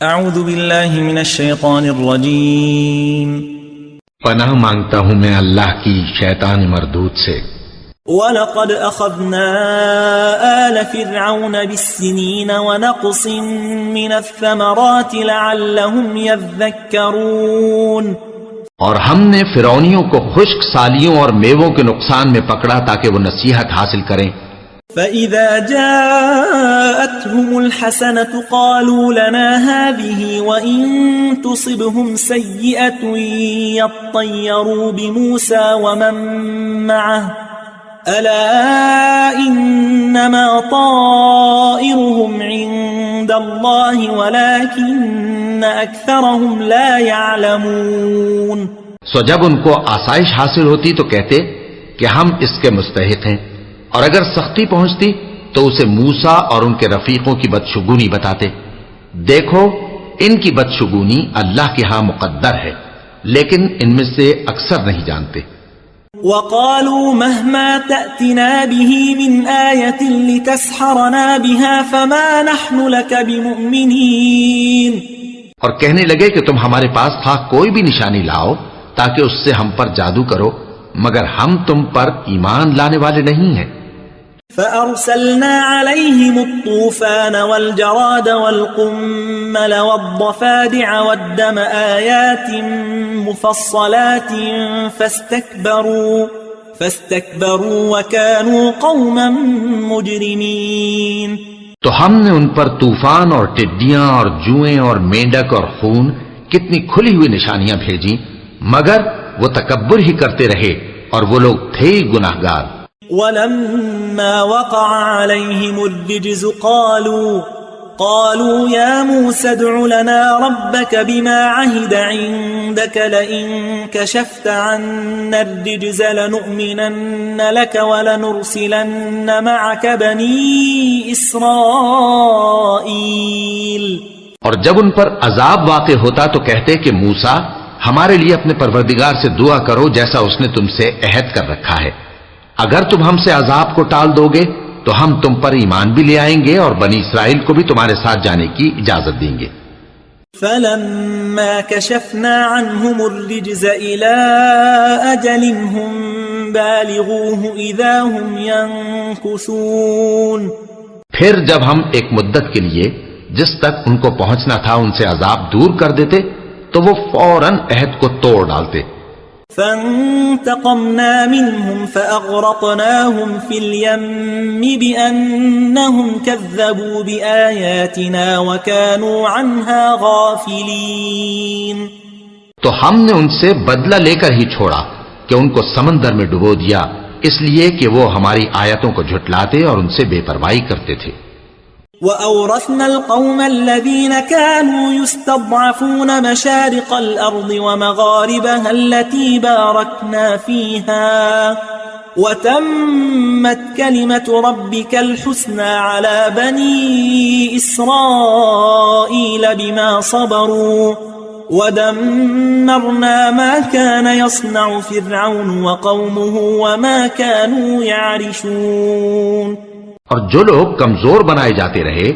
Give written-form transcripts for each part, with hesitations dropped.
اعوذ باللہ من الشیطان الرجیم پناہ مانگتا ہوں میں اللہ کی شیطان مردود سے۔ وَلَقَدْ أَخَذْنَا آلَ فِرْعَوْنَ بِالسِّنِينَ وَنَقْصٍ مِّنَ الثَّمَرَاتِ لَعَلَّهُمْ يَذَّكَّرُونَ، اور ہم نے فرعونیوں کو خشک سالیوں اور میووں کے نقصان میں پکڑا تاکہ وہ نصیحت حاصل کریں۔ فَإِذَا جَاءَتْهُمُ الْحَسَنَةُ قَالُوا لَنَا هَٰذِهِ وَإِن تُصِبْهُمْ سَيِّئَةٌ يَطَّيَّرُوا بِمُوسَىٰ وَمَن مَّعَهُ أَلَا إِنَّمَا طَائِرُهُمْ عِندَ اللَّهِ وَلَٰكِنَّ أَكْثَرَهُمْ لَا يَعْلَمُونَ۔ سو جب ان کو آسائش حاصل ہوتی تو کہتے کہ ہم اس کے مستحق ہیں، اور اگر سختی پہنچتی تو اسے موسیٰ اور ان کے رفیقوں کی بدشگونی بتاتے۔ دیکھو ان کی بدشگونی اللہ کے ہاں مقدر ہے، لیکن ان میں سے اکثر نہیں جانتے۔ وَقَالُوا مَهْمَا تَأْتِنَا بِهِ مِنْ آيَةٍ لِتَسْحَرَنَا بِهَا فَمَا نَحْنُ لَكَ بِمُؤْمِنِينَ، اور کہنے لگے کہ تم ہمارے پاس خواہ کوئی بھی نشانی لاؤ تاکہ اس سے ہم پر جادو کرو، مگر ہم تم پر ایمان لانے والے نہیں ہیں۔ فَأَرْسَلْنَا عَلَيْهِمُ الطُّوفَانَ وَالْجَرَادَ وَالْقُمَّلَ وَالضَّفَادِعَ وَالدَّمَ آيَاتٍ مُفَصَّلَاتٍ فَاسْتَكْبَرُوا وَكَانُوا قَوْمًا مُجْرِمِينَ۔ تو ہم نے ان پر طوفان اور ٹڈیاں اور جوئیں اور مینڈک اور خون کتنی کھلی ہوئی نشانیاں بھیجیں، مگر وہ تکبر ہی کرتے رہے اور وہ لوگ تھے ہی گناہگار۔ وَلَمَّا وَقَعَ عَلَيْهِمُ الرِّجْزُ قَالُوا يَا مُوسَى ادْعُ لَنَا رَبَّكَ بِمَا عَهِدَ عِندَكَ لَئِن كَشَفْتَ عَنَّا الرِّجْزَ لَنُؤْمِنَنَّ لَكَ وَلَنُرْسِلَنَّ مَعَكَ بَنِي إِسْرَائِيلَ۔ اور جب ان پر عذاب واقع ہوتا تو کہتے کہ موسیٰ ہمارے لیے اپنے پروردگار سے دعا کرو جیسا اس نے تم سے عہد کر رکھا ہے، اگر تم ہم سے عذاب کو ٹال دو گے تو ہم تم پر ایمان بھی لے آئیں گے اور بنی اسرائیل کو بھی تمہارے ساتھ جانے کی اجازت دیں گے۔ فَلَمَّا كَشَفْنَا عَنْهُمُ الرِّجْزَ إِلَىٰ أَجَلٍ هُمْ بَالِغُوهُ إِذَا هُمْ يَنكُثُونَ، پھر جب ہم ایک مدت کے لیے جس تک ان کو پہنچنا تھا ان سے عذاب دور کر دیتے تو وہ فوراً عہد کو توڑ ڈالتے۔ فَانْتَقَمْنَا مِنْهُمْ فَأَغْرَقْنَاهُمْ فِي الْيَمِّ بِأَنَّهُمْ كَذَّبُوا بِآيَاتِنَا وَكَانُوا عَنْهَا غَافِلِينَ۔ تو ہم نے ان سے بدلہ لے کر ہی چھوڑا کہ ان کو سمندر میں ڈبو دیا، اس لیے کہ وہ ہماری آیتوں کو جھٹلاتے اور ان سے بے پرواہی کرتے تھے۔ وَأَوْرَثْنَا الْقَوْمَ الَّذِينَ كَانُوا يُسْتَضْعَفُونَ مَشَارِقَ الْأَرْضِ وَمَغَارِبَهَا الَّتِي بَارَكْنَا فِيهَا وَتَمَّتْ كَلِمَةُ رَبِّكَ الْحُسْنَى عَلَى بَنِي إِسْرَائِيلَ بِمَا صَبَرُوا وَدَمَّرْنَا مَا كَانَ يَصْنَعُ فِرْعَوْنُ وَقَوْمُهُ وَمَا كَانُوا يَعْرِشُونَ۔ اور جو لوگ کمزور بنائے جاتے رہے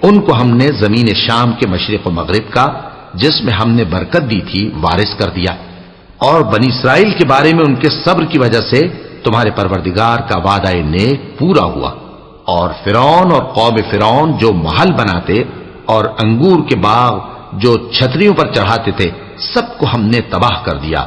ان کو ہم نے زمین شام کے مشرق و مغرب کا جس میں ہم نے برکت دی تھی وارث کر دیا، اور بنی اسرائیل کے بارے میں ان کے صبر کی وجہ سے تمہارے پروردگار کا وعدہ نیک پورا ہوا۔ اور فرعون اور قوم فرعون جو محل بناتے اور انگور کے باغ جو چھتریوں پر چڑھاتے تھے سب کو ہم نے تباہ کر دیا۔